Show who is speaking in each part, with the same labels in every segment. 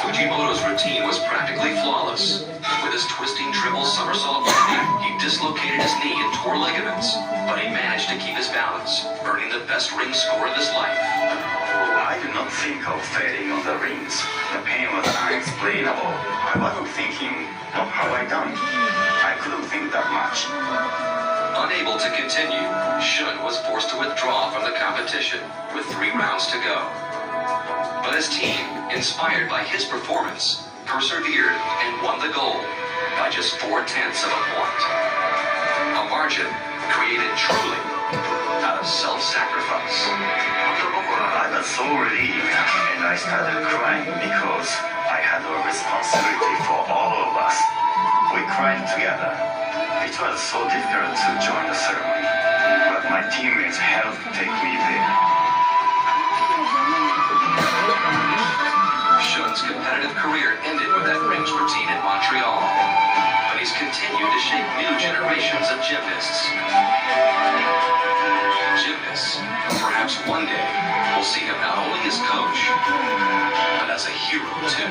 Speaker 1: Fujimoto's routine was practically flawless. With his twisting triple somersault landing, he dislocated his knee and tore ligaments, but he managed to keep his balance, earning the best ring score of his life.
Speaker 2: I did not think of failing on the rings. The pain was unexplainable. I wasn't thinking of how I done. I couldn't think that much.
Speaker 1: Unable to continue, Shun was forced to withdraw from the competition with 3 rounds to go. But his team, inspired by his performance, persevered and won the gold by just 0.4 of a point. A margin created truly out of self-sacrifice.
Speaker 2: I was so relieved and I started crying because I had a responsibility for all of us. We cried together. It was so difficult to join the ceremony, but my teammates helped take me there.
Speaker 1: Shun's competitive career ended with that rings routine in Montreal, but he's continued to shape new generations of gymnasts. Gymnasts, perhaps one day, will see him not only as coach, but as a hero too.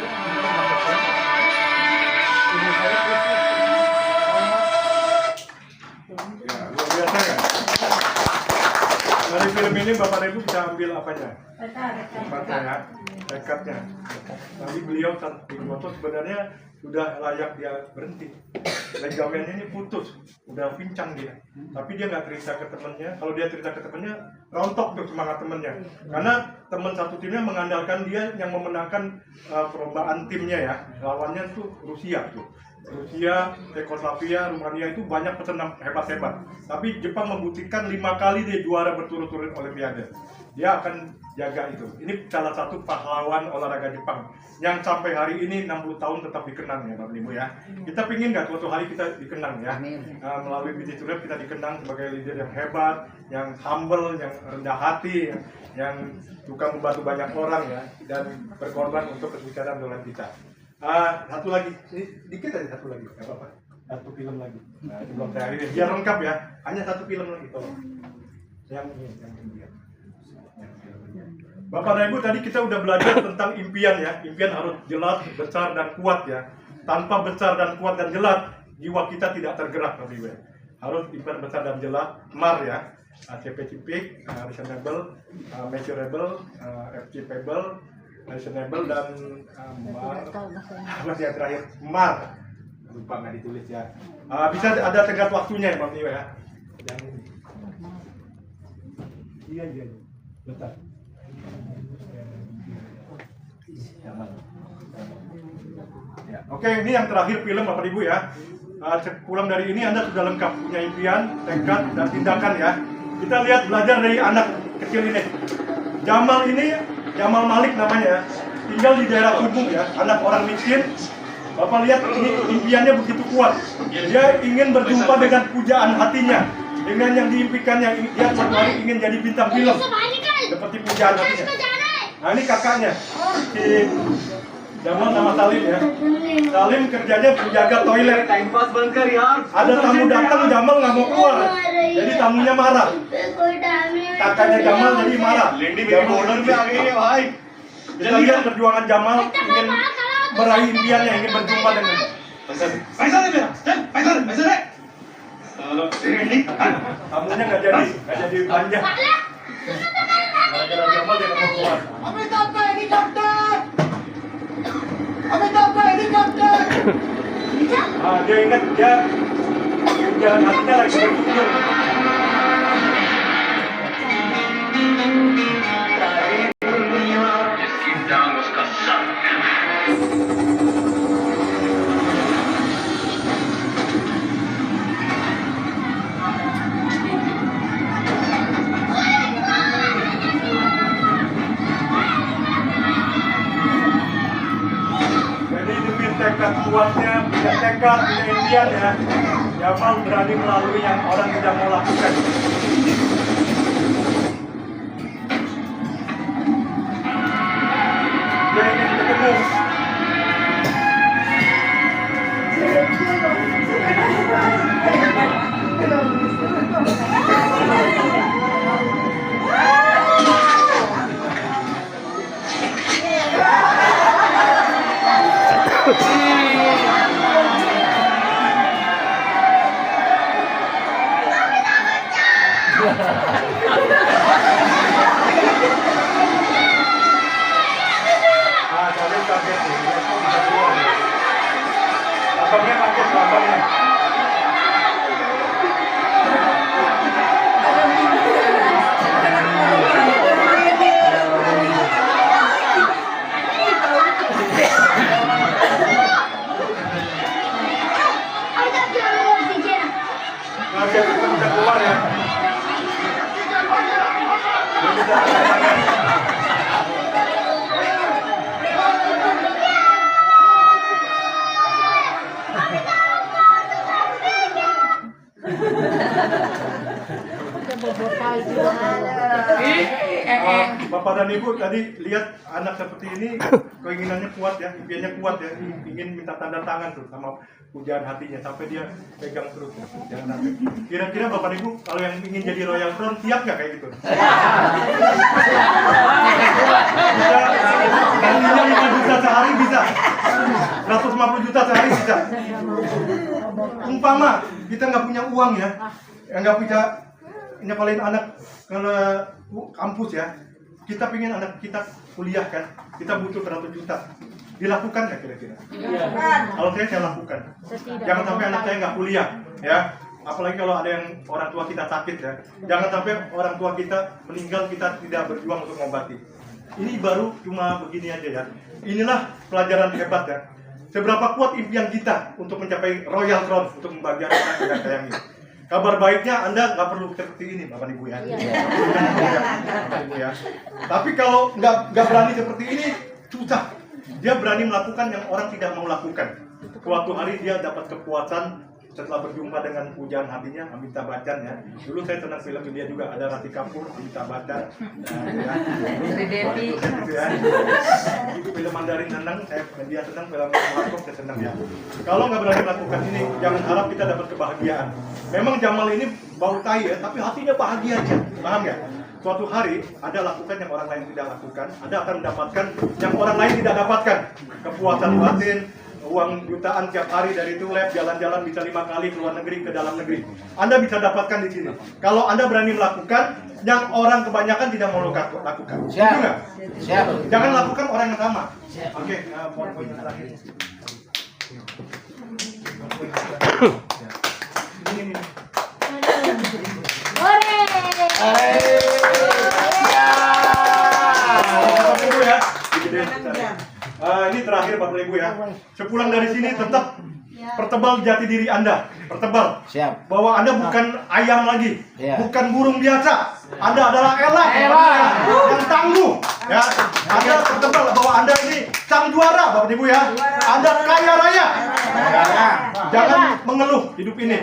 Speaker 3: Dari film ini Bapak Ibu bisa ambil apanya? Tekadnya. Tapi beliau Fujimoto sebenarnya sudah layak dia berhenti. Ligamennya ini putus, udah pincang dia. Tapi dia nggak cerita ke temennya. Kalau dia cerita ke temennya, rontok tuh semangat temennya. Karena teman satu timnya mengandalkan dia yang memenangkan perlombaan timnya ya. Lawannya tuh Rusia tuh. Rusia, Czechoslovakia, Rumania itu banyak pesenam hebat-hebat. Tapi Jepang membuktikan 5 kali dia juara berturut-turut Olimpiade. Dia akan jaga itu. Ini salah satu pahlawan olahraga Jepang yang sampai hari ini 60 tahun tetap dikenang ya Bapak Ibu ya. Kita pingin nggak suatu hari kita dikenang ya. Melalui BJ Turep kita dikenang sebagai leader yang hebat, yang humble, yang rendah hati, yang suka membantu banyak orang ya, dan berkorban untuk kesuksesan dolan kita. Satu lagi, dikit aja satu lagi, nggak apa-apa. Satu film lagi. Nah, sebelum saya akhiri, biar lengkap ya. Hanya satu film lagi, tolong. Yang ini. Bapak dan Ibu, tadi kita udah belajar tentang impian ya. Impian harus jelas, besar, dan kuat ya. Tanpa besar dan kuat dan jelas, jiwa kita tidak tergerak Bapak Ibu. Harus impian besar dan jelas, MAR ya. Specific, reasonable, measurable, achievable, reasonable, dan apa yang terakhir MAR, lupa nggak ditulis ya. Bisa ada tenggat waktunya ya Bang Nio ya. Yang iya bentar. Ya, oke, ini yang terakhir film Bapak Ibu ya. Pulang dari ini Anda sudah lengkap punya impian, tekad, dan tindakan ya. Kita lihat belajar dari anak kecil ini. Jamal Malik namanya, tinggal di daerah Ubung ya, anak orang miskin. Bapak lihat ini impiannya begitu kuat. Dia ingin berjumpa dengan pujaan hatinya, dengan yang diimpikannya. Dia suatu hari ingin jadi bintang film, seperti pujaan hatinya. Nah ini kakaknya, si Jamal nama Salim ya. Salim kerjanya penjaga toilet. Ada tamu datang, Jamal nggak mau keluar, jadi tamunya marah. Kakaknya Jamal jadi marah. Kita lihat perjuangan Jamal ingin meraih impiannya, ingin berjumpa dengan tamunya nggak jadi belanja. Gara-gara Jamal dia nggak mau keluar. Dia ingat jalan hatinya lagi berkunjung. Tekad kuatnya, punya tekad, punya impian ya. Jamal berani melalui yang orang tidak mau lakukan. Dia ingin ketemu. Ah, kalian kaget nih, lihat kok bisa keluar nih. Abangnya kaget tuh, abangnya. Kaget itu bisa keluar ya. Belum bisa tangan. Bapak dan Ibu tadi lihat anak seperti ini keinginannya kuat ya, impiannya kuat ya, ingin minta tanda tangan tuh sama pujaan hatinya sampai dia pegang terus ya. Jangan sampai. Kira-kira Bapak dan Ibu kalau yang ingin jadi Royal Crown siap nggak kayak gitu? Bisa, gantinya 5 juta sehari bisa, 150 juta sehari bisa. Umpama kita nggak punya uang ya, nggak bisa nyapalin anak ke kampus ya, kita pingin anak kita kuliah kan, kita butuh 100 juta, dilakukan nggak kira-kira? Kalau saya lakukan. Jangan sampai anak saya nggak kuliah ya, apalagi kalau ada yang orang tua kita sakit ya, jangan sampai orang tua kita meninggal kita tidak berjuang untuk mengobati. Ini baru cuma begini aja ya, inilah pelajaran hebat ya. Seberapa kuat impian kita untuk mencapai Royal Crown, untuk membahagiakan anak kita sayangi. Kabar baiknya Anda nggak perlu seperti ini, Bapak Ibu ya. Bapak Ibu ya. Tapi kalau nggak berani seperti ini, susah. Dia berani melakukan yang orang tidak mau lakukan. Suatu hari dia dapat kepuasan setelah berjumpa dengan pujaan hatinya, Amitabh Bachchan ya. Dulu saya senang film dia juga, ada Rati Kapoor, Amitabh Bachchan. Ya. Film Mandarin senang, dia senang, film Bangkok saya senang ya. Kalau nggak berani melakukan ini, jangan harap kita dapat kebahagiaan. Memang Jamal ini bau tai ya, tapi hatinya bahagia aja, paham ya? Suatu hari ada lakukan yang orang lain tidak lakukan, Anda akan mendapatkan yang orang lain tidak dapatkan. Kepuasan batin, uang jutaan tiap hari dari itu lab, jalan-jalan bisa 5 kali ke luar negeri, ke dalam negeri. Anda bisa dapatkan di sini. Kalau Anda berani melakukan yang orang kebanyakan tidak mau lakukan.
Speaker 4: Siap.
Speaker 3: Juga.
Speaker 4: Siap.
Speaker 3: Jangan lakukan orang yang sama. Oke, poin terakhir. Ini. Bapak Ibu ya. Ini terakhir Bapak Ibu ya. Sepulang dari sini tetap pertebal jati diri Anda, pertebal.
Speaker 4: Siap.
Speaker 3: Bahwa Anda bukan ayam lagi,
Speaker 4: Ya.
Speaker 3: bukan burung biasa. Anda adalah elang yang tangguh. Ya, Anda pertebal bahwa Anda ini sang juara, Bapak Ibu ya. Anda kaya raya. Ya. Jangan mengeluh hidup ini.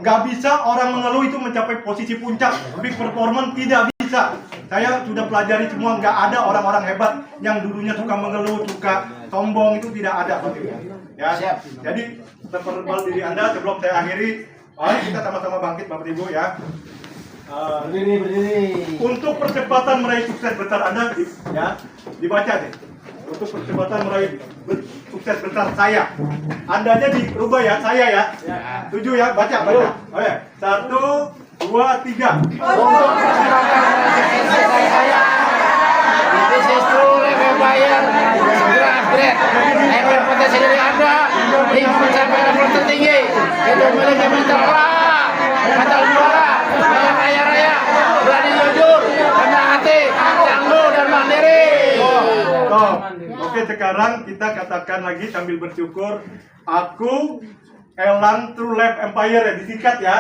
Speaker 3: Nggak bisa orang mengeluh itu mencapai posisi puncak, big performance tidak bisa. Saya sudah pelajari semua, nggak ada orang-orang hebat yang dulunya suka mengeluh, suka sombong, itu tidak ada, Bapak Ibu. Ya, jadi pertebal diri Anda sebelum saya akhiri. Mari kita sama-sama bangkit, Bapak Ibu ya.
Speaker 4: Berdiri.
Speaker 3: Untuk percepatan meraih sukses besar Anda, ya, dibaca deh. Untuk percepatan meraih sukses besar saya, Andanya dirubah ya, saya ya. Tujuh ya, baca. Oke, 1, 2, 3.
Speaker 4: Bisnis true level buyer, segera upgrade. Level potensi dari Anda hingga mencapai level tertinggi. Itu memiliki mental orang, mental juara, kaya raya, berani jujur, rendah hati, tangguh dan mandiri.
Speaker 3: Oke, sekarang kita katakan lagi sambil bersyukur. Aku Elang True Lab Empire ya, disingkat ya.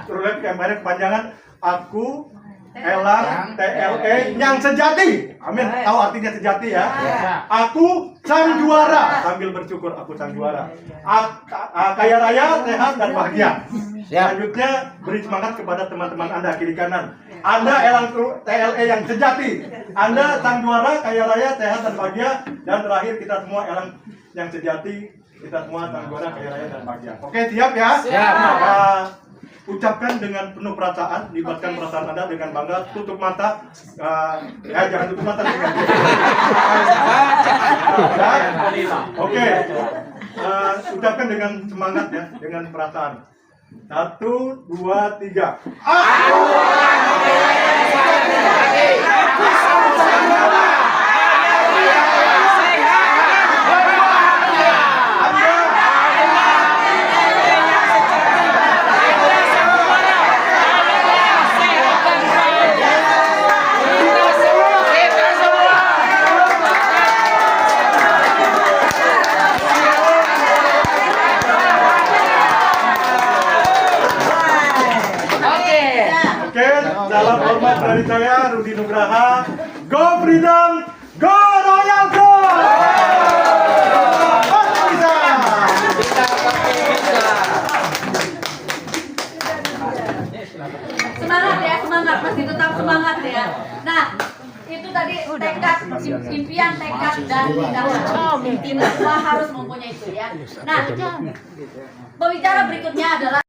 Speaker 3: True Lab Empire kepanjangan. Aku Elang TLE yang sejati. Amin. Tahu artinya sejati ya? Aku sang juara. Sambil bersyukur aku sang juara. Kaya raya, sehat dan bahagia. Selanjutnya beri semangat kepada teman-teman Anda kiri kanan. Anda Elang TLE yang sejati. Anda sang juara, kaya raya, sehat dan bahagia. Dan terakhir kita semua Elang yang sejati. Kita semua sang juara, kaya raya dan bahagia. Oke, siap ya?
Speaker 4: Siap.
Speaker 3: Ucapkan dengan penuh perasaan, libatkan perasaan Anda dengan bangga, tutup mata, ya jangan tutup mata dengan Oke, Ucapkan dengan semangat ya, dengan perasaan. 1, 2, 3. Oke, dalam hormat dari saya Rudi Nugraha, Go Freedom, Go Royal Go! Bisa.
Speaker 5: Semangat ya, semangat, masih tetap semangat ya. Nah, itu tadi tekad, impian, tekad dan tindakan. Tim semua harus mempunyai itu ya. Nah, pembicara berikutnya adalah